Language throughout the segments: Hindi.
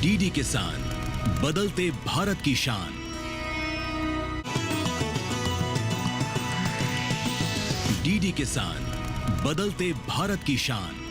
डीडी किसान, बदलते भारत की शान। डीडी किसान, बदलते भारत की शान।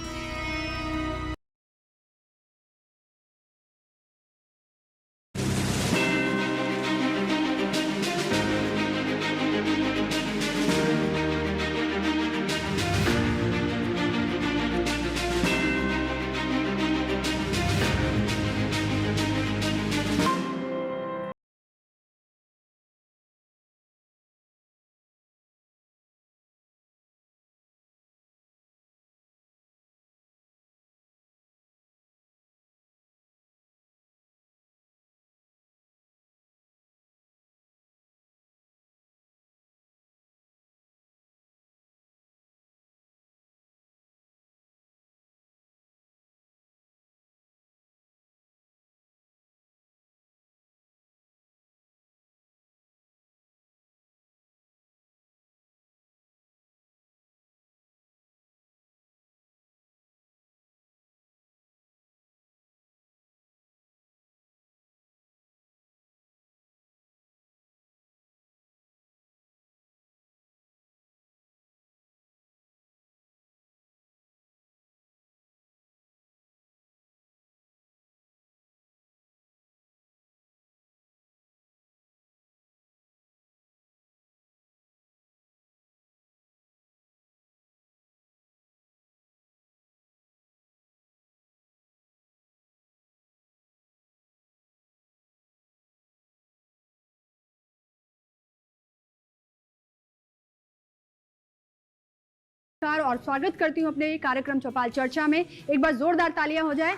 और स्वागत करती हूं अपने कार्यक्रम चौपाल चर्चा में। एक बार जोरदार तालियां हो जाए।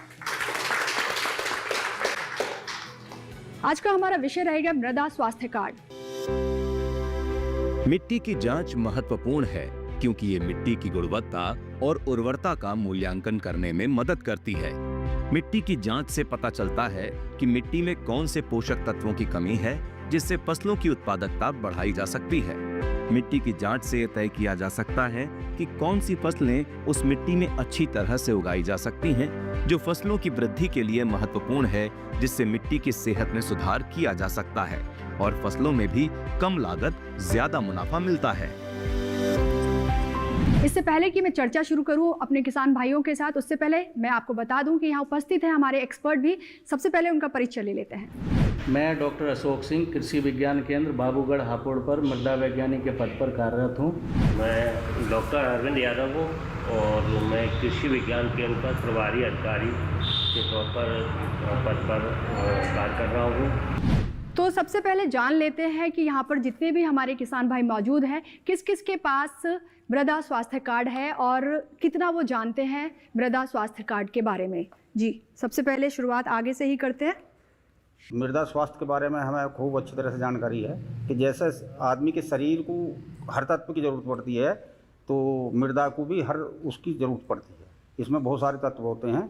आज का हमारा विषय रहेगा मृदा स्वास्थ्य कार्ड। मिट्टी की जांच महत्वपूर्ण है क्योंकि ये मिट्टी की गुणवत्ता और उर्वरता का मूल्यांकन करने में मदद करती है। मिट्टी की जांच से पता चलता है कि मिट्टी में कौन से पोषक तत्वों की कमी है जिससे फसलों की उत्पादकता बढ़ाई जा सकती है। मिट्टी की जांच से तय किया जा सकता है कि कौन सी फसलें उस मिट्टी में अच्छी तरह से उगाई जा सकती हैं, जो फसलों की वृद्धि के लिए महत्वपूर्ण है, जिससे मिट्टी की सेहत में सुधार किया जा सकता है और फसलों में भी कम लागत, ज्यादा मुनाफा मिलता है। इससे पहले कि मैं चर्चा शुरू करूं अपने किसान भाइयों के साथ, उससे पहले मैं आपको बता दूं कि यहाँ उपस्थित हैं हमारे एक्सपर्ट भी। सबसे पहले उनका परिचय ले लेते हैं। मैं डॉक्टर अशोक सिंह, कृषि विज्ञान केंद्र बाबूगढ़ हापुड़ पर मृदा वैज्ञानिक के पद पर कार्यरत हूँ। मैं डॉक्टर अरविंद यादव हूँ और मैं कृषि विज्ञान केंद्र पर प्रभारी अधिकारी के तौर पर पद पर कार्य कर रहा हूँ। तो सबसे पहले जान लेते हैं कि यहाँ पर जितने भी हमारे किसान भाई मौजूद हैं, किस किस के पास मृदा स्वास्थ्य कार्ड है और कितना वो जानते हैं मृदा स्वास्थ्य कार्ड के बारे में। जी, सबसे पहले शुरुआत आगे से ही करते हैं। मृदा स्वास्थ्य के बारे में हमें खूब अच्छी तरह से जानकारी है कि जैसे आदमी के शरीर को हर तत्व की ज़रूरत पड़ती है, तो मृदा को भी हर उसकी ज़रूरत पड़ती है। इसमें बहुत सारे तत्व होते हैं,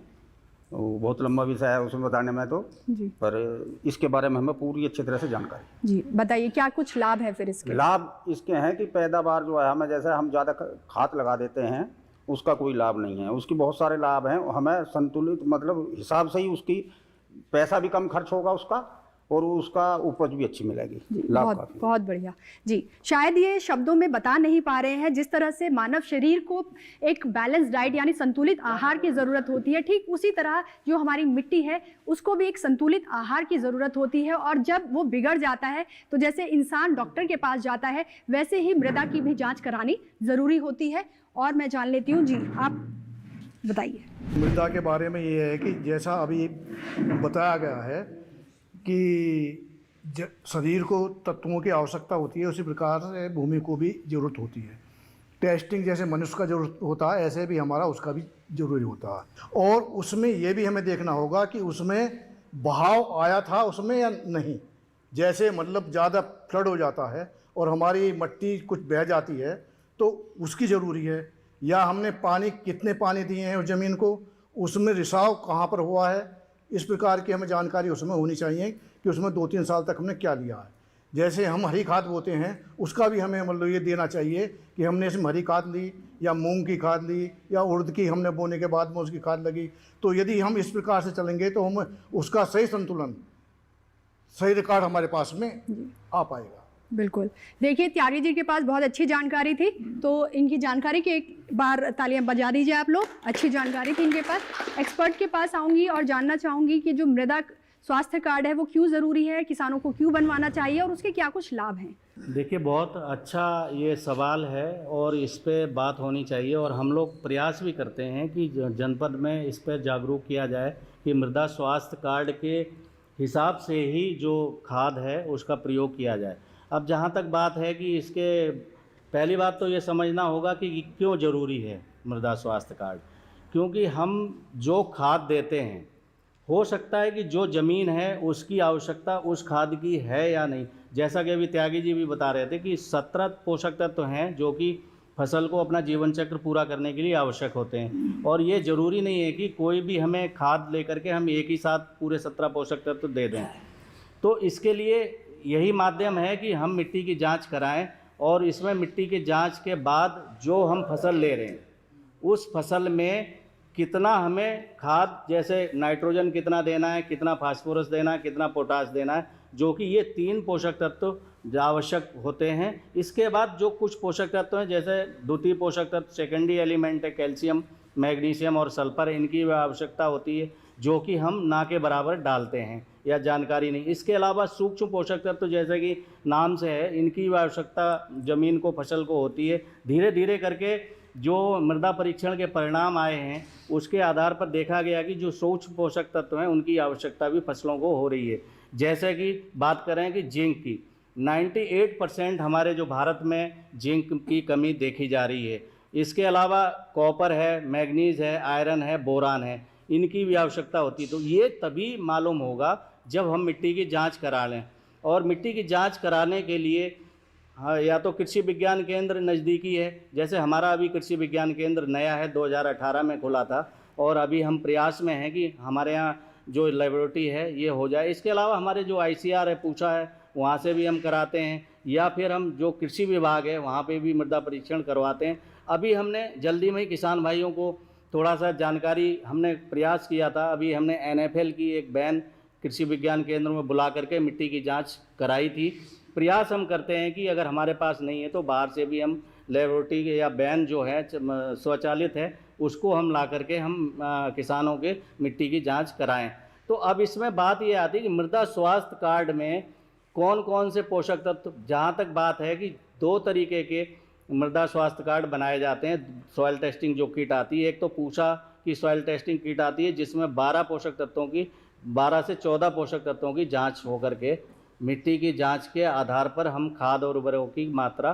बहुत लंबा विषय है उसमें बताने में तो जी, पर इसके बारे में हमें पूरी अच्छी तरह से जानकारी। जी बताइए, क्या कुछ लाभ है फिर इसके? लाभ इसके हैं कि पैदावार जो है, हमें जैसे हम ज़्यादा खाद लगा देते हैं उसका कोई लाभ नहीं है। उसकी बहुत सारे लाभ हैं। हमें संतुलित मतलब हिसाब से ही उसकी पैसा भी कम खर्च होगा उसका, और उसका उपज भी अच्छी मिलेगी। बहुत बहुत बढ़िया जी। शायद ये शब्दों में बता नहीं पा रहे हैं, जिस तरह से मानव शरीर को एक बैलेंस डाइट यानी संतुलित आहार की ज़रूरत होती है, ठीक उसी तरह जो हमारी मिट्टी है उसको भी एक संतुलित आहार की ज़रूरत होती है। और जब वो बिगड़ जाता है तो जैसे इंसान डॉक्टर के पास जाता है, वैसे ही मृदा की भी जाँच करानी ज़रूरी होती है। और मैं जान लेती हूँ, जी आप बताइए। मृदा के बारे में ये है कि जैसा अभी बताया गया है कि शरीर को तत्वों की आवश्यकता होती है, उसी प्रकार से भूमि को भी ज़रूरत होती है। टेस्टिंग जैसे मनुष्य का जरूरत होता है, ऐसे भी हमारा उसका भी ज़रूरी होता है। और उसमें ये भी हमें देखना होगा कि उसमें बहाव आया था उसमें या नहीं। जैसे मतलब ज़्यादा फ्लड हो जाता है और हमारी मिट्टी कुछ बह जाती है तो उसकी ज़रूरी है, या हमने पानी कितने पानी दिए हैं उस ज़मीन को, उसमें रिसाव कहाँ पर हुआ है, इस प्रकार की हमें जानकारी उसमें होनी चाहिए कि उसमें 2-3 साल तक हमने क्या लिया है। जैसे हम हरी खाद बोते हैं उसका भी हमें मतलब ये देना चाहिए कि हमने इसमें हरी खाद ली या मूंग की खाद ली या उड़द की हमने बोने के बाद में उसकी खाद लगी, तो यदि हम इस प्रकार से चलेंगे तो हम उसका सही संतुलन, सही रिकॉर्ड हमारे पास में आ पाएगा। बिल्कुल। देखिए त्यागी जी के पास बहुत अच्छी जानकारी थी, तो इनकी जानकारी की एक बार तालियां बजा दीजिए आप लोग। अच्छी जानकारी थी इनके पास। एक्सपर्ट के पास आऊँगी और जानना चाहूँगी कि जो मृदा स्वास्थ्य कार्ड है वो क्यों ज़रूरी है, किसानों को क्यों बनवाना चाहिए और उसके क्या कुछ लाभ हैं। देखिए, बहुत अच्छा ये सवाल है और इस पे बात होनी चाहिए और हम लोग प्रयास भी करते हैं कि जनपद में इस पर जागरूक किया जाए कि मृदा स्वास्थ्य कार्ड के हिसाब से ही जो खाद है उसका प्रयोग किया जाए। अब जहाँ तक बात है कि इसके पहली बात तो ये समझना होगा कि क्यों ज़रूरी है मृदा स्वास्थ्य कार्ड, क्योंकि हम जो खाद देते हैं हो सकता है कि जो ज़मीन है उसकी आवश्यकता उस खाद की है या नहीं। जैसा कि अभी त्यागी जी भी बता रहे थे कि 17 पोषक तत्व हैं जो कि फसल को अपना जीवन चक्र पूरा करने के लिए आवश्यक होते हैं, और ये ज़रूरी नहीं है कि कोई भी हमें खाद लेकर के हम एक ही साथ पूरे 17 पोषक तत्व दे दें। तो इसके लिए यही माध्यम है कि हम मिट्टी की जांच कराएं और इसमें मिट्टी की जांच के बाद जो हम फसल ले रहे हैं उस फसल में कितना हमें खाद, जैसे नाइट्रोजन कितना देना है, कितना फास्फोरस देना है, कितना पोटाश देना है, जो कि ये 3 पोषक तत्व आवश्यक होते हैं। इसके बाद जो कुछ पोषक तत्व हैं जैसे द्वितीय पोषक तत्व, सेकेंडरी एलिमेंट है, कैल्शियम, मैग्नीशियम और सल्फर, इनकी आवश्यकता होती है जो कि हम ना के बराबर डालते हैं या जानकारी नहीं। इसके अलावा सूक्ष्म पोषक तत्व जैसे कि नाम से है, इनकी आवश्यकता ज़मीन को, फसल को होती है। धीरे धीरे करके जो मृदा परीक्षण के परिणाम आए हैं उसके आधार पर देखा गया कि जो सूक्ष्म पोषक तत्व हैं उनकी आवश्यकता भी फसलों को हो रही है। जैसे कि बात करें कि जिंक की, 98% हमारे जो भारत में जिंक की कमी देखी जा रही है। इसके अलावा कॉपर है, मैग्नीज है, आयरन है, बोरान है, इनकी भी आवश्यकता होती है। तो ये तभी मालूम होगा जब हम मिट्टी की जांच करा लें, और मिट्टी की जांच कराने के लिए हाँ, या तो कृषि विज्ञान केंद्र नज़दीकी है। जैसे हमारा अभी कृषि विज्ञान केंद्र नया है, 2018 में खुला था, और अभी हम प्रयास में हैं कि हमारे यहाँ जो लेबोरेटरी है ये हो जाए। इसके अलावा हमारे जो ICR है, पूछा है, वहाँ से भी हम कराते हैं, या फिर हम जो कृषि विभाग है वहाँ पे भी मृदा परीक्षण करवाते हैं। अभी हमने जल्दी में ही किसान भाइयों को थोड़ा सा जानकारी हमने प्रयास किया था। अभी हमने NFL की एक बैन कृषि विज्ञान केंद्र में बुला करके मिट्टी की जाँच कराई थी। प्रयास हम करते हैं कि अगर हमारे पास नहीं है तो बाहर से भी हम लेबोरेटरी या बैन जो है स्वचालित है उसको हम ला करके हम किसानों के मिट्टी की जांच कराएं। तो अब इसमें बात ये आती है कि मृदा स्वास्थ्य कार्ड में कौन कौन से पोषक तत्व, जहाँ तक बात है कि 2 तरीके के मृदा स्वास्थ्य कार्ड बनाए जाते हैं। सॉइल टेस्टिंग जो किट आती है, एक तो पूषा की सॉइल टेस्टिंग किट आती है जिसमें 12 पोषक तत्वों की, 12 से 14 पोषक तत्वों की जाँच होकर के मिट्टी की जांच के आधार पर हम खाद और उर्वरकों की मात्रा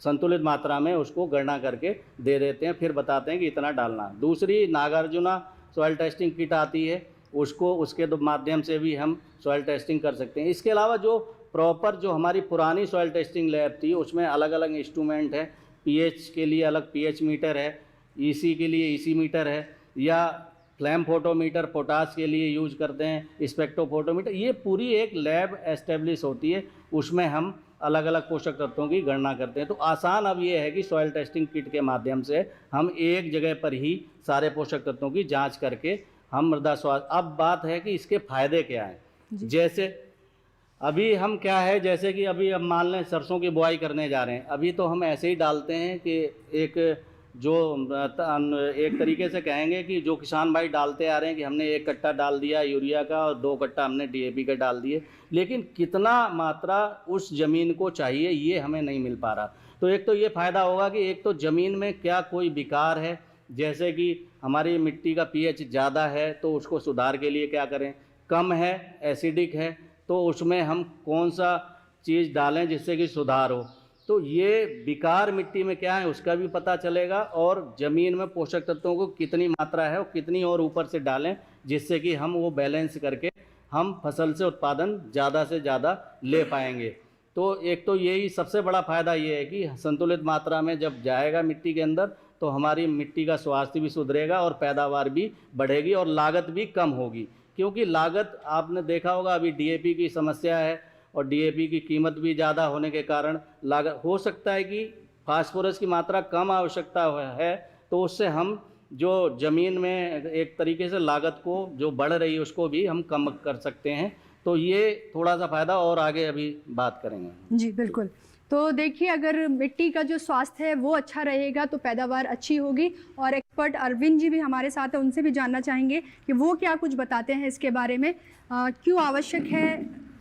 संतुलित मात्रा में उसको गणना करके दे देते हैं, फिर बताते हैं कि इतना डालना। दूसरी नागार्जुना सॉइल टेस्टिंग किट आती है, उसके माध्यम से भी हम सॉइल टेस्टिंग कर सकते हैं। इसके अलावा जो प्रॉपर जो हमारी पुरानी सॉइल टेस्टिंग लैब थी उसमें अलग अलग इंस्ट्रूमेंट है। pH के लिए अलग pH मीटर है, EC के लिए EC मीटर है, या फ्लैम फोटोमीटर पोटाश के लिए यूज करते हैं, स्पेक्ट्रोफोटोमीटर। ये पूरी एक लैब एस्टेब्लिश होती है, उसमें हम अलग अलग पोषक तत्वों की गणना करते हैं। तो आसान अब ये है कि सॉइल टेस्टिंग किट के माध्यम से हम एक जगह पर ही सारे पोषक तत्वों की जांच करके हम मृदा स्वास्थ्य। अब बात है कि इसके फायदे क्या हैं। जैसे अभी हम क्या है, जैसे कि अभी अब मान लें सरसों की बुआई करने जा रहे हैं, अभी तो हम ऐसे ही डालते हैं कि एक तरीके से कहेंगे कि जो किसान भाई डालते आ रहे हैं कि हमने 1 कट्टा डाल दिया यूरिया का और 2 कट्टा हमने DAP का डाल दिए, लेकिन कितना मात्रा उस ज़मीन को चाहिए ये हमें नहीं मिल पा रहा। तो एक तो ये फ़ायदा होगा कि एक तो ज़मीन में क्या कोई विकार है, जैसे कि हमारी मिट्टी का pH ज़्यादा है तो उसको सुधार के लिए क्या करें, कम है, एसिडिक है, तो उसमें हम कौन सा चीज़ डालें जिससे कि सुधार हो। तो ये विकार मिट्टी में क्या है उसका भी पता चलेगा, और ज़मीन में पोषक तत्वों को कितनी मात्रा है और कितनी और ऊपर से डालें जिससे कि हम वो बैलेंस करके हम फसल से उत्पादन ज़्यादा से ज़्यादा ले पाएंगे। तो एक तो यही सबसे बड़ा फ़ायदा ये है कि संतुलित मात्रा में जब जाएगा मिट्टी के अंदर तो हमारी मिट्टी का स्वास्थ्य भी सुधरेगा और पैदावार भी बढ़ेगी और लागत भी कम होगी। क्योंकि लागत आपने देखा होगा अभी DAP की समस्या है और DAP की कीमत भी ज़्यादा होने के कारण लागत हो सकता है कि फास्फोरस की मात्रा कम आवश्यकता है तो उससे हम जो ज़मीन में एक तरीके से लागत को जो बढ़ रही है उसको भी हम कम कर सकते हैं। तो ये थोड़ा सा फ़ायदा और आगे अभी बात करेंगे। जी बिल्कुल। तो देखिए, अगर मिट्टी का जो स्वास्थ्य है वो अच्छा रहेगा तो पैदावार अच्छी होगी। और एक्सपर्ट अरविंद जी भी हमारे साथ हैं, उनसे भी जानना चाहेंगे कि वो क्या कुछ बताते हैं इसके बारे में, क्यों आवश्यक है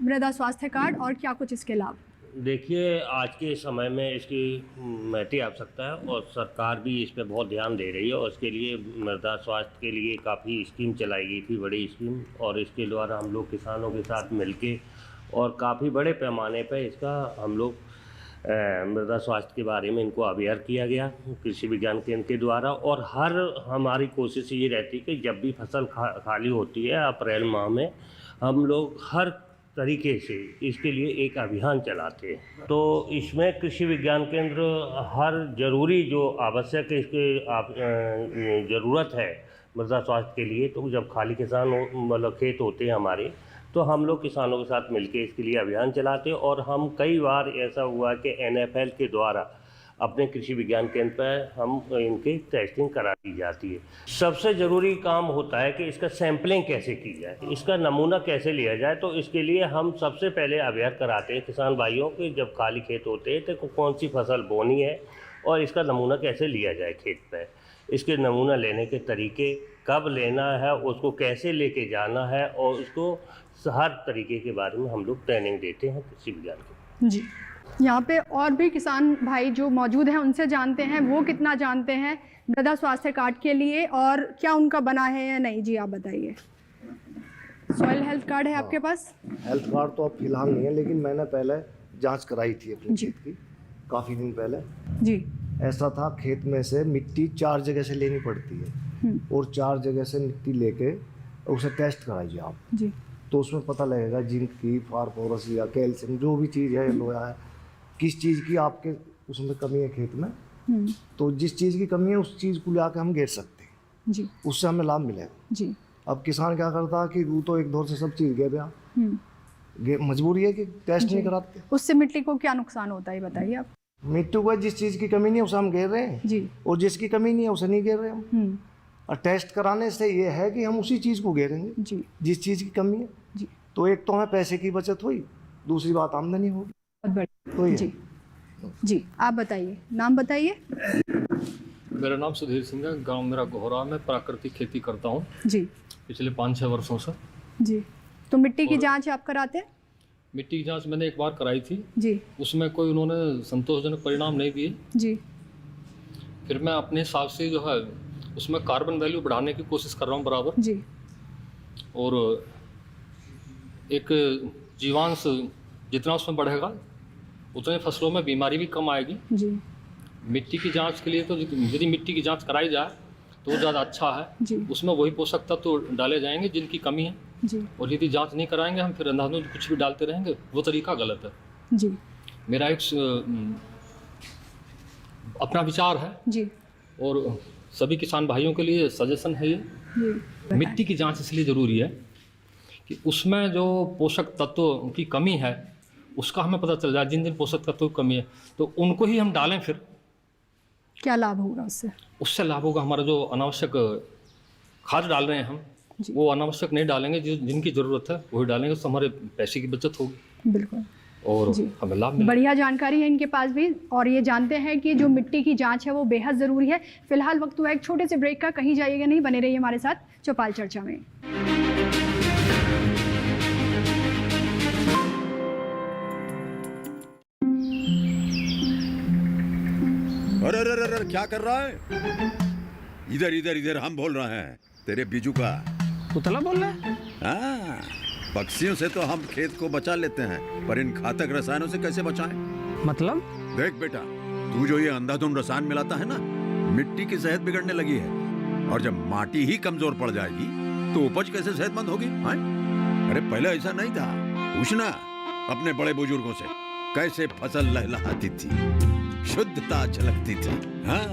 मृदा स्वास्थ्य कार्ड और क्या कुछ इसके लाभ। देखिए, आज के समय में इसकी महती आवश्यकता है और सरकार भी इस पर बहुत ध्यान दे रही है और इसके लिए मृदा स्वास्थ्य के लिए काफ़ी स्कीम चलाई गई थी, बड़ी स्कीम, और इसके द्वारा हम लोग किसानों के साथ मिलके और काफ़ी बड़े पैमाने पर इसका हम लोग मृदा स्वास्थ्य के बारे में इनको अवेयर किया गया कृषि विज्ञान केंद्र के द्वारा। और हर हमारी कोशिश ये रहती है कि जब भी फसल खाली होती है अप्रैल माह में, हम लोग हर तरीके से इसके लिए एक अभियान चलाते हैं। तो इसमें कृषि विज्ञान केंद्र हर ज़रूरी जो आवश्यक इसके ज़रूरत है मृदा स्वास्थ्य के लिए, तो जब खाली किसान मतलब खेत होते हैं हमारे, तो हम लोग किसानों के साथ मिलकर इसके लिए अभियान चलाते हैं। और हम कई बार ऐसा हुआ कि NFL के द्वारा अपने कृषि विज्ञान केंद्र पर हम इनकी टेस्टिंग करा दी जाती है। सबसे ज़रूरी काम होता है कि इसका सैम्पलिंग कैसे की जाए, इसका नमूना कैसे लिया जाए। तो इसके लिए हम सबसे पहले अवेयर कराते हैं किसान भाइयों के, जब खाली खेत होते हैं तो कौन सी फसल बोनी है और इसका नमूना कैसे लिया जाए खेत पर, इसके नमूना लेने के तरीके, कब लेना है, उसको कैसे लेके जाना है, और उसको हर तरीके के बारे में हम लोग ट्रेनिंग देते हैं कृषि विज्ञान के। जी, यहाँ पे और भी किसान भाई जो मौजूद हैं उनसे जानते हैं वो कितना जानते हैं मृदा स्वास्थ्य कार्ड के लिए और क्या उनका बना है या नहीं। जी आप बताइए। सॉइल हेल्थ कार्ड है आपके पास? हेल्थ कार्ड तो अब फिलहाल नहीं है, लेकिन मैंने पहले जांच कराई थी अपने खेत की काफ़ी दिन पहले। जी। ऐसा था, खेत में से मिट्टी 4 जगह से लेनी पड़ती है और 4 जगह से मिट्टी लेके उसे टेस्ट कराइए आप जी, तो उसमें पता लगेगा जिंक की, फास्फोरस या कैल्शियम जो भी चीज़ है, लोहा है, किस चीज़ की आपके उसमें कमी है खेत में। तो जिस चीज़ की कमी है उस चीज़ को ले आके हम घेर सकते हैं जी, उससे हमें लाभ मिलेगा जी। अब किसान क्या करता है कि वो तो एक दौर से सब चीज़ घेर रहा, मजबूरी है कि टेस्ट नहीं कराते। उससे मिट्टी को क्या नुकसान होता है बताइए आप। मिट्टी को जिस चीज़ की कमी नहीं है उसे हम घेर रहे हैं जी, और जिसकी कमी नहीं है उसे नहीं घेर रहे हम। और टेस्ट कराने से ये है कि हम उसी चीज़ को घेरेंगे जी, जिस चीज़ की कमी है जी। तो एक तो हमें पैसे की बचत हुई, दूसरी बात आमदनी होगी। बहुत बढ़िया। तो ये जी जी, आप बताइए, नाम बताइए। मेरा नाम सुधीर सिंह है, गांव मेरा गोहरा, में प्राकृतिक खेती करता हूं जी पिछले 5-6 वर्षों से। जी, तो मिट्टी की जांच आप कराते हैं? मिट्टी की जांच मैंने एक बार कराई थी जी, उसमें कोई उन्होंने संतोषजनक परिणाम नहीं दिए। जी, फिर मैं अपने हिसाब से जो है उसमें कार्बन वैल्यू बढ़ाने की कोशिश कर रहा हूँ बराबर, जी, और एक जीवांश जितना उसमें बढ़ेगा उतने फसलों में बीमारी भी कम आएगी। जी, मिट्टी की जांच के लिए तो यदि मिट्टी की जांच कराई जाए तो ज़्यादा अच्छा है। जी, उसमें वही पोषक तत्व तो डाले जाएंगे जिनकी कमी है, जी, और यदि जांच नहीं कराएंगे हम फिर अंधाधुंध कुछ भी डालते रहेंगे, वो तरीका गलत है। जी, मेरा एक अपना विचार है जी, और सभी किसान भाइयों के लिए सजेशन है ये। जी। मिट्टी की जांच इसलिए ज़रूरी है कि उसमें जो पोषक तत्वों की कमी है उसका हमें पता चल जाए। जिन जिन पोषक तत्वों की कमी है तो उनको ही हम डालें, फिर क्या लाभ होगा उससे? उससे लाभ होगा, हमारा जो अनावश्यक खाद डाल रहे हैं हम वो अनावश्यक नहीं डालेंगे, जिनकी ज़रूरत है वही डालेंगे, तो हमारे पैसे की बचत होगी बिल्कुल, और जी। हमें लाभ मिलेगा। बढ़िया जानकारी है इनके पास भी, और ये जानते हैं कि जो मिट्टी की जांच है वो बेहद ज़रूरी है। फिलहाल वक्त हुआ एक छोटे से ब्रेक का, कहीं जाइएगा नहीं, बने रहिए हमारे साथ चौपाल चर्चा में। अरे अरे अरे क्या कर रहा है? इधर इधर इधर, हम बोल रहे हैं तेरे बीजू का। पुतला बोल रहा है? हाँ, पक्षियों से तो हम खेत को बचा लेते हैं, पर इन घातक रसायनों से कैसे बचाएं? मतलब? देख बेटा, तू जो ये अंधाधुंध रसायन मिलाता है ना, मिट्टी की सेहत बिगड़ने लगी है, और जब माटी ही कमजोर पड़ जाएगी तो उपज कैसे सेहतमंद होगी? हाँ? अरे पहले ऐसा नहीं था, पूछना अपने बड़े बुजुर्गों से, कैसे फसल लहलहाती थी, शुद्धता झलकती थी। हाँ,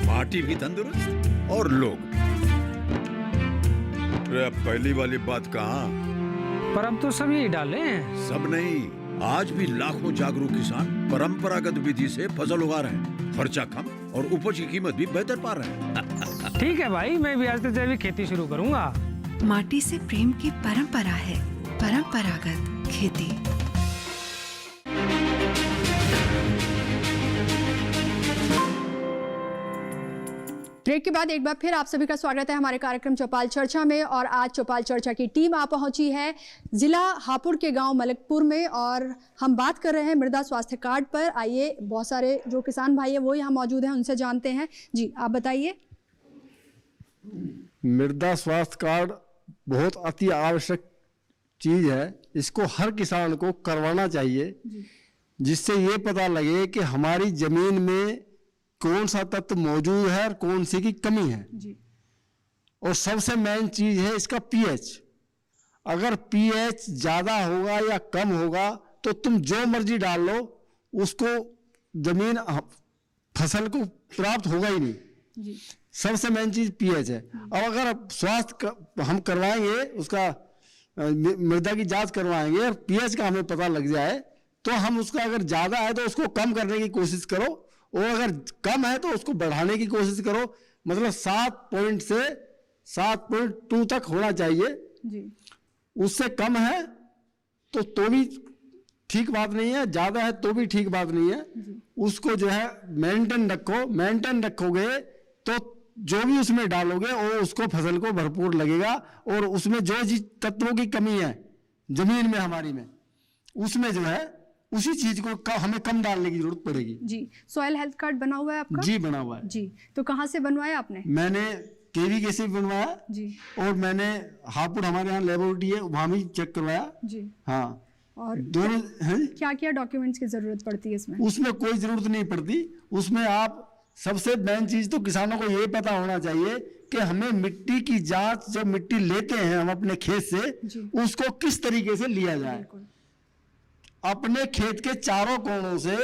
माटी भी तंदुरुस्त और लोग। अरे पहली वाली बात कहाँ? पर अब तो सब यही डाले हैं। सब नहीं, आज भी लाखों जागरूक किसान परंपरागत विधि से फसल उगा रहे हैं, खर्चा कम और उपज की कीमत भी बेहतर पा रहे हैं। ठीक है भाई, मैं भी आज से जैविक खेती शुरू करूंगा। माटी से प्रेम की परंपरा है, परंपरागत खेती। ब्रेक के बाद एक बार फिर आप सभी का स्वागत है हमारे कार्यक्रम चौपाल चर्चा में। और आज चौपाल चर्चा की टीम आ पहुंची है जिला हापुड़ के गांव मलिकपुर में और हम बात कर रहे हैं मृदा स्वास्थ्य कार्ड पर। आइए, बहुत सारे जो किसान भाई हैं वो यहाँ मौजूद हैं, उनसे जानते हैं। जी, आप बताइए। मृदा स्वास्थ्य कार्ड बहुत अति आवश्यक चीज़ है, इसको हर किसान को करवाना चाहिए, जिससे ये पता लगे कि हमारी ज़मीन में कौन सा तत्व मौजूद है और कौन सी की कमी है जी। और सबसे मेन चीज है इसका पीएच। अगर पीएच ज्यादा होगा या कम होगा तो तुम जो मर्जी डाल लो, उसको जमीन फसल को प्राप्त होगा ही नहीं जी। सबसे मेन चीज पीएच है। अब अगर स्वास्थ्य हम करवाएंगे, उसका मृदा की जांच करवाएंगे और पीएच का हमें पता लग जाए, तो हम उसका अगर ज्यादा है तो उसको कम करने की कोशिश करो, और अगर कम है तो उसको बढ़ाने की कोशिश करो। मतलब 7 पॉइंट से 7.2 तक होना चाहिए जी। उससे कम है तो भी ठीक बात नहीं है, ज्यादा है तो भी ठीक बात नहीं है। उसको जो है मेंटेन रखो। मेंटेन रखोगे तो जो भी उसमें डालोगे वो उसको फसल को भरपूर लगेगा। और उसमें जो तत्वों की कमी है जमीन में हमारी में, उसमें जो है उसी चीज को हमें कम डालने की जरूरत पड़ेगी जी। सॉइल हेल्थ कार्ड बना हुआ है आपका? जी, बना हुआ है जी। तो कहाँ से बनवाया आपने? मैंने केवी से बनवाया जी, और मैंने हापुड़ हमारे यहाँ लेबोरेटरी है वहाँ भी चेक करवाया जी। हाँ, और दोनों क्या क्या डॉक्यूमेंट्स की जरूरत पड़ती है इसमें? उसमें कोई जरूरत नहीं पड़ती। उसमें आप सबसे मेन चीज तो किसानों को ये पता होना चाहिए कि हमें मिट्टी की जांच, जब मिट्टी लेते हैं हम अपने खेत से, उसको किस तरीके से लिया जाए। अपने खेत के चारों कोनों से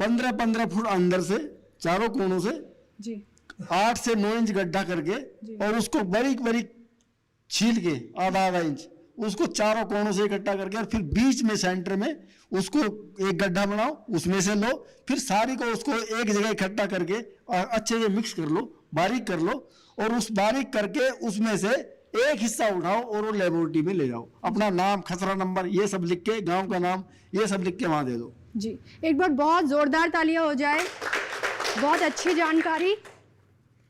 15-15 फुट अंदर से चारों कोनों से जी 8 से 9 इंच गड्ढा करके, और उसको बारीक बारीक छील के आधा इंच उसको चारों कोनों से इकट्ठा करके, और फिर बीच में सेंटर में उसको एक गड्ढा बनाओ, उसमें से लो, फिर सारी को उसको एक जगह इकट्ठा करके और अच्छे से मिक्स कर लो, बारीक कर लो, और उस बारीक करके उसमें से एक हिस्सा उठाओ और वो लेबोरेटरी में ले जाओ। अपना नाम, खसरा नंबर, ये सब लिख के, गांव का नाम, ये सब लिख के वहां दे दो जी। एक बार बहुत जोरदार तालियां हो जाए, बहुत अच्छी जानकारी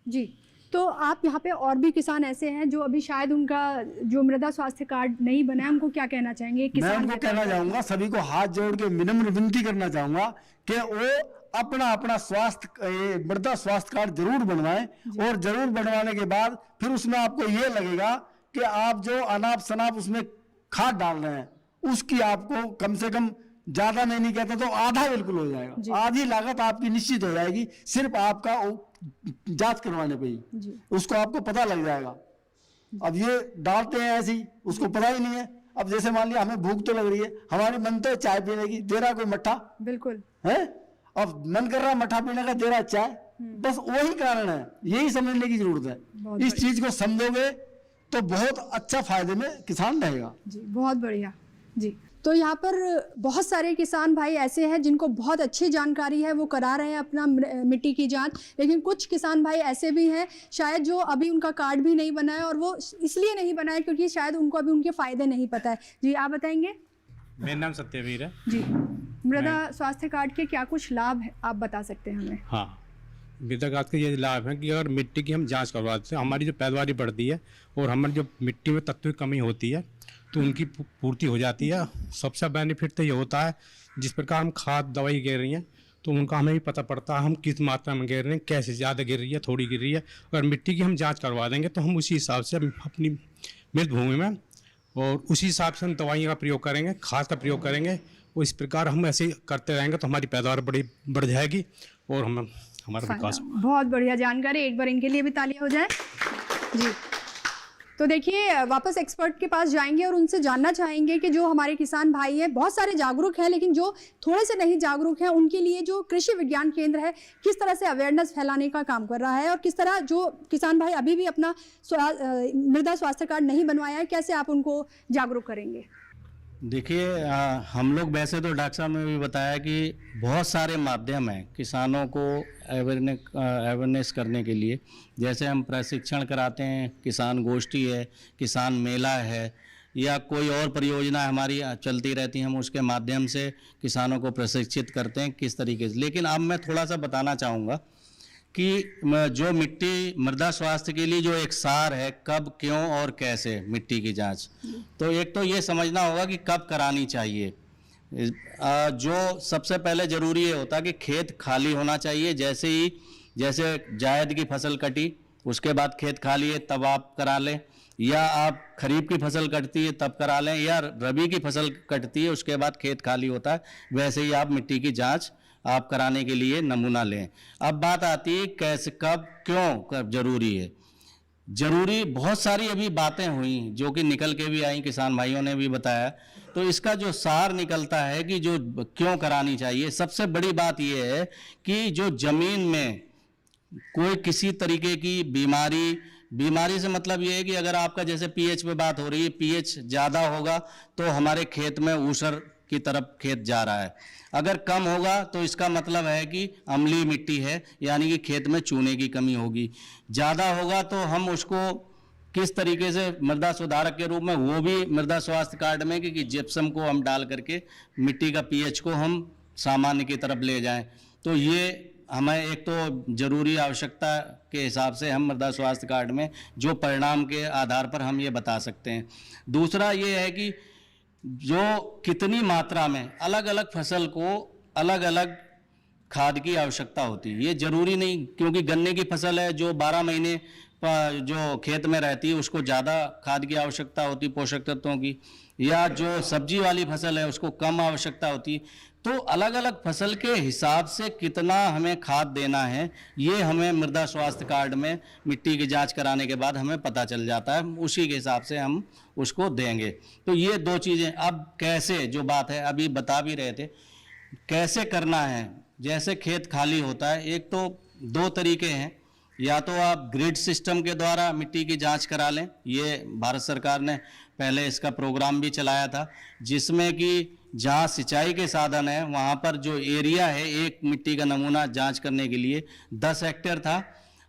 जी। तो आप यहाँ पे और भी किसान ऐसे हैं जो अभी शायद उनका जो मृदा स्वास्थ्य कार्ड नहीं बना है, उनको क्या कहना चाहेंगे? मैं उनको कहना चाहूंगा, सभी को हाथ जोड़ के विनम्र विनती करना चाहूंगा कि वो अपना अपना मृदा स्वास्थ्य कार्ड जरूर बनवाएं, और जरूर बनवाने के बाद फिर उसमें आपको ये लगेगा कि आप जो अनाप शनाप उसमें खाद डाल रहे हैं, उसकी आपको कम से कम, ज्यादा नहीं कहता तो आधा बिल्कुल हो जाएगा, आधी लागत आपकी निश्चित हो जाएगी, सिर्फ आपका जांच करवाने पे ही उसको आपको पता लग जाएगा। अब ये डालते हैं ऐसी, उसको पता ही नहीं है। अब जैसे मान लिया हमें भूख तो लग रही है, हमारी मन तो चाय पीने की, दे रहा कोई मट्ठा, बिल्कुल है, अब मन कर रहा है मट्ठा पीने का, दे रहा चाय, बस वही कारण है। यही समझने की जरूरत है। इस चीज को समझोगे तो बहुत अच्छा फायदे में किसान रहेगा जी। बहुत बढ़िया जी। तो यहाँ पर बहुत सारे किसान भाई ऐसे हैं जिनको बहुत अच्छी जानकारी है, वो करा रहे हैं अपना मिट्टी की जांच, लेकिन कुछ किसान भाई ऐसे भी हैं शायद जो अभी उनका कार्ड भी नहीं बना है, और वो इसलिए नहीं बना है क्योंकि शायद उनको अभी उनके फ़ायदे नहीं पता है। जी, आप बताएंगे? मेरा नाम सत्यवीर है जी। मृदा स्वास्थ्य कार्ड के क्या कुछ लाभ है, आप बता सकते हैं हमें? हाँ, मृदा कार्ड के ये लाभ है कि अगर मिट्टी की हम जांच करवाते हैं, हमारी जो पैदावारी बढ़ती है और हमारी जो मिट्टी में तत्व की कमी होती है तो उनकी पूर्ति हो जाती है। सबसे बेनिफिट तो ये होता है, जिस प्रकार हम खाद दवाई गिर रही हैं तो उनका हमें भी पता पड़ता है हम किस मात्रा में गिर रहे हैं, कैसे ज़्यादा गिर रही है, थोड़ी गिर रही है। अगर मिट्टी की हम जाँच करवा देंगे तो हम उसी हिसाब से अपनी मृत भूमि में और उसी हिसाब से हम दवाइयों का प्रयोग करेंगे, खाद का प्रयोग करेंगे, और इस प्रकार हम ऐसे करते रहेंगे तो हमारी पैदावार बढ़ जाएगी और हमारा विकास। बहुत बढ़िया जानकारी, एक बार इनके लिए भी तालियां हो जाए जी। तो देखिए, वापस एक्सपर्ट के पास जाएंगे और उनसे जानना चाहेंगे कि जो हमारे किसान भाई हैं, बहुत सारे जागरूक हैं, लेकिन जो थोड़े से नहीं जागरूक हैं उनके लिए जो कृषि विज्ञान केंद्र है किस तरह से अवेयरनेस फैलाने का काम कर रहा है, और किस तरह जो किसान भाई अभी भी अपना मृदा स्वास्थ्य कार्ड नहीं बनवाया है, कैसे आप उनको जागरूक करेंगे? देखिए हम लोग वैसे तो डॉक्टर साहब ने भी बताया कि बहुत सारे माध्यम हैं किसानों को अवेयरनेस करने के लिए। जैसे हम प्रशिक्षण कराते हैं, किसान गोष्ठी है, किसान मेला है, या कोई और परियोजना हमारी चलती रहती है, हम उसके माध्यम से किसानों को प्रशिक्षित करते हैं किस तरीके से। लेकिन अब मैं थोड़ा सा बताना चाहूँगा कि जो मिट्टी मृदा स्वास्थ्य के लिए जो एक सार है, कब, क्यों और कैसे मिट्टी की जांच, तो एक तो ये समझना होगा कि कब करानी चाहिए। जो सबसे पहले ज़रूरी ये होता है कि खेत खाली होना चाहिए। जैसे जायद की फसल कटी, उसके बाद खेत खाली है तब आप करा लें, या आप खरीफ की फसल कटती है तब करा लें, या रबी की फसल कटती है उसके बाद खेत खाली होता है, वैसे ही आप मिट्टी की जांच आप कराने के लिए नमूना लें। अब बात आती है कैसे, कब, क्यों कब जरूरी है। जरूरी बहुत सारी अभी बातें हुई जो कि निकल के भी आई, किसान भाइयों ने भी बताया, तो इसका जो सार निकलता है कि जो क्यों करानी चाहिए, सबसे बड़ी बात यह है कि जो जमीन में कोई किसी तरीके की बीमारी से मतलब ये है कि अगर आपका जैसे पीएच पे बात हो रही है, पीएच ज़्यादा होगा तो हमारे खेत में ऊसर की तरफ खेत जा रहा है, अगर कम होगा तो इसका मतलब है कि अम्लीय मिट्टी है, यानी कि खेत में चूने की कमी होगी। ज़्यादा होगा तो हम उसको किस तरीके से मृदा सुधारक के रूप में, वो भी मृदा स्वास्थ्य कार्ड में कि जिप्सम को हम डाल करके मिट्टी का पीएच को हम सामान्य की तरफ ले जाएं। तो ये हमें एक तो जरूरी आवश्यकता के हिसाब से हम मृदा स्वास्थ्य कार्ड में जो परिणाम के आधार पर हम ये बता सकते हैं। दूसरा ये है कि जो कितनी मात्रा में अलग अलग फसल को अलग अलग खाद की आवश्यकता होती है, ये जरूरी नहीं, क्योंकि गन्ने की फसल है जो 12 महीने जो खेत में रहती है उसको ज़्यादा खाद की आवश्यकता होती है पोषक तत्वों की, या जो सब्जी वाली फसल है उसको कम आवश्यकता होती है। तो अलग अलग फसल के हिसाब से कितना हमें खाद देना है ये हमें मृदा स्वास्थ्य कार्ड में मिट्टी की जांच कराने के बाद हमें पता चल जाता है, उसी के हिसाब से हम उसको देंगे। तो ये दो चीज़ें। अब कैसे जो बात है अभी बता भी रहे थे, कैसे करना है। जैसे खेत खाली होता है, एक तो 2 तरीके हैं, या तो आप ग्रिड सिस्टम के द्वारा मिट्टी की जांच करा लें, ये भारत सरकार ने पहले इसका प्रोग्राम भी चलाया था, जिसमें कि जहाँ सिंचाई के साधन है वहाँ पर जो एरिया है एक मिट्टी का नमूना जांच करने के लिए 10 हेक्टेयर था,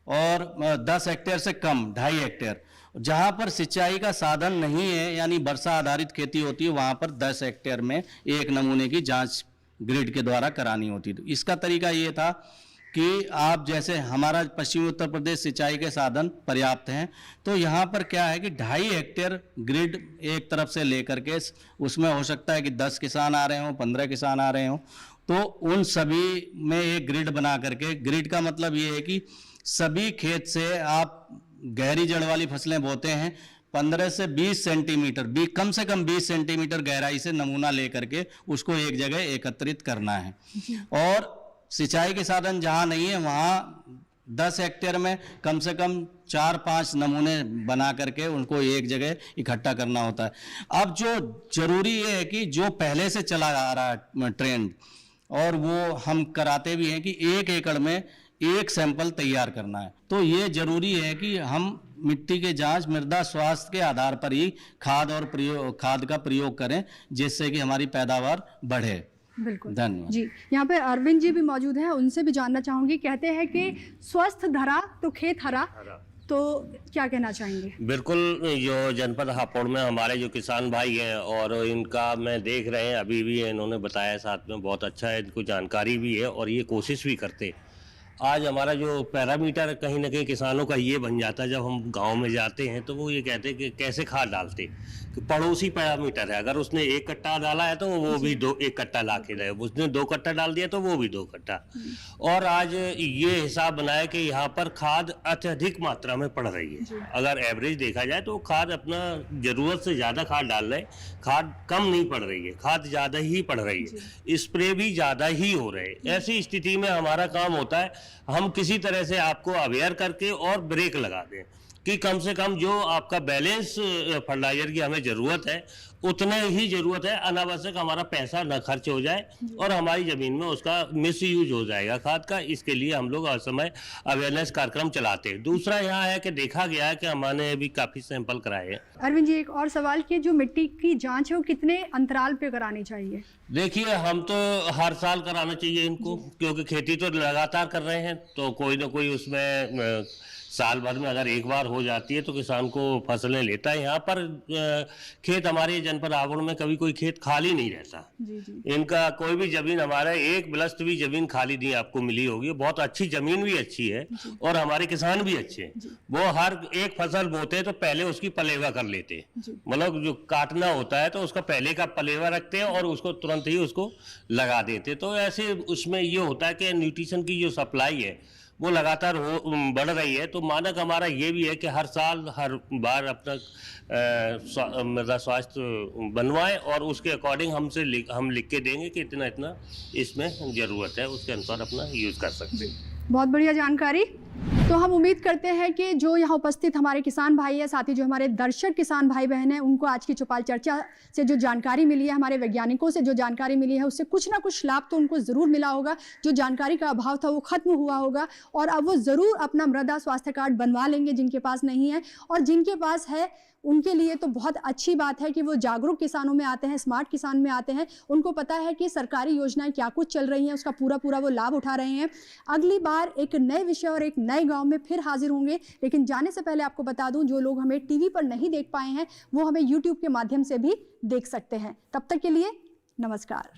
और 10 हेक्टेयर से कम 2.5 हेक्टेयर। जहाँ पर सिंचाई का साधन नहीं है यानी वर्षा आधारित खेती होती है, वहाँ पर 10 हेक्टेयर में एक नमूने की जांच ग्रिड के द्वारा करानी होती। तो इसका तरीका ये था कि आप जैसे हमारा पश्चिमी उत्तर प्रदेश सिंचाई के साधन पर्याप्त हैं, तो यहाँ पर क्या है कि 2.5 हेक्टेयर ग्रिड एक तरफ से लेकर के उसमें हो सकता है कि 10 किसान आ रहे हों, 15 किसान आ रहे हों, तो उन सभी में एक ग्रिड बना करके, ग्रिड का मतलब ये है कि सभी खेत से आप गहरी जड़ वाली फसलें बोते हैं, 15 से 20 सेंटीमीटर कम से कम 20 सेंटीमीटर गहराई से नमूना लेकर के उसको एक जगह एकत्रित करना है। और सिंचाई के साधन जहाँ नहीं है वहाँ 10 हेक्टेयर में कम से कम 4-5 नमूने बना करके उनको एक जगह इकट्ठा करना होता है। अब जो जरूरी ये है कि जो पहले से चला आ रहा है ट्रेंड, और वो हम कराते भी हैं कि 1 एकड़ में 1 सैंपल तैयार करना है। तो ये जरूरी है कि हम मिट्टी के जांच मृदा स्वास्थ्य के आधार पर ही खाद का प्रयोग करें, जिससे कि हमारी पैदावार बढ़े। बिल्कुल, धन्यवाद जी। यहाँ पे अरविंद जी भी मौजूद हैं, उनसे भी जानना चाहूंगी। कहते हैं कि स्वस्थ धरा तो खेत हरा, तो क्या कहना चाहेंगे? बिल्कुल, जो जनपद हापुड़ में हमारे जो किसान भाई हैं और इनका मैं देख रहे हैं अभी भी इन्होंने बताया साथ में, बहुत अच्छा है, इनको जानकारी भी है और ये कोशिश भी करते। आज हमारा जो पैरामीटर कहीं ना कहीं किसानों का ये बन जाता है, जब हम गांव में जाते हैं तो वो ये कहते हैं कि कैसे खाद डालते, कि पड़ोसी पैरामीटर है, अगर उसने 1 कट्टा डाला है तो वो भी 1 कट्टा ला के दे, उसने 2 कट्टा डाल दिया तो वो भी 2 कट्टा। और आज ये हिसाब बनाया कि यहाँ पर खाद अत्यधिक मात्रा में पड़ रही है। अगर एवरेज देखा जाए तो खाद अपना ज़रूरत से ज़्यादा खाद डाल रहे, खाद कम नहीं पड़ रही है, खाद ज़्यादा ही पड़ रही है, स्प्रे भी ज़्यादा ही हो रहे हैं। ऐसी स्थिति में हमारा काम होता है हम किसी तरह से आपको अवेयर करके और ब्रेक लगा दें। कि कम से कम जो आपका बैलेंस फर्टिलाइजर की हमें ज़रूरत है उतने ही ज़रूरत है, अनावश्यक हमारा पैसा न खर्च हो जाए और हमारी ज़मीन में उसका मिस यूज हो जाएगा खाद का। इसके लिए हम लोग हर समय अवेयरनेस कार्यक्रम चलाते हैं। दूसरा यहाँ है कि देखा गया है कि हमने भी काफ़ी सैंपल कराए हैं। अरविंद जी, एक और सवाल कि जो मिट्टी की जांच है वो कितने अंतराल पे करानी चाहिए? देखिए, हम तो हर साल कराना चाहिए इनको, क्योंकि खेती तो लगातार कर रहे हैं, तो कोई ना कोई उसमें साल भर में अगर एक बार हो जाती है तो किसान को फसलें लेता है। यहाँ पर खेत हमारे जनपद आगुड़ में कभी कोई खेत खाली नहीं रहता। इनका कोई भी जमीन, हमारा एक बलस्त भी जमीन खाली नहीं आपको मिली होगी। बहुत अच्छी जमीन भी अच्छी है और हमारे किसान भी अच्छे हैं। वो हर एक फसल बोते हैं तो पहले उसकी पलेवा कर लेते हैं, मतलब जो काटना होता है तो उसका पहले का पलेवा रखते हैं और उसको तुरंत ही उसको लगा देते हैं। तो ऐसे उसमें ये होता है कि न्यूट्रिशन की जो सप्लाई है वो लगातार बढ़ रही है। तो मानक हमारा ये भी है कि हर साल हर बार अपना मृदा स्वास्थ्य बनवाएं और उसके अकॉर्डिंग हम लिख के देंगे कि इतना इतना इसमें ज़रूरत है, उसके अनुसार अपना यूज़ कर सकते हैं। बहुत बढ़िया जानकारी। तो हम उम्मीद करते हैं कि जो यहाँ उपस्थित हमारे किसान भाई है, साथ ही जो हमारे दर्शक किसान भाई बहन हैं, उनको आज की चौपाल चर्चा से जो जानकारी मिली है, हमारे वैज्ञानिकों से जो जानकारी मिली है, उससे कुछ ना कुछ लाभ तो उनको ज़रूर मिला होगा। जो जानकारी का अभाव था वो खत्म हुआ होगा और अब वो ज़रूर अपना मृदा स्वास्थ्य कार्ड बनवा लेंगे जिनके पास नहीं है, और जिनके पास है उनके लिए तो बहुत अच्छी बात है कि वो जागरूक किसानों में आते हैं, स्मार्ट किसान में आते हैं। उनको पता है कि सरकारी योजनाएं क्या कुछ चल रही हैं, उसका पूरा वो लाभ उठा रहे हैं। अगली बार एक नए विषय और एक नए गांव में फिर हाजिर होंगे, लेकिन जाने से पहले आपको बता दूं, जो लोग हमें टीवी पर नहीं देख पाए हैं वो हमें यूट्यूब के माध्यम से भी देख सकते हैं। तब तक के लिए नमस्कार।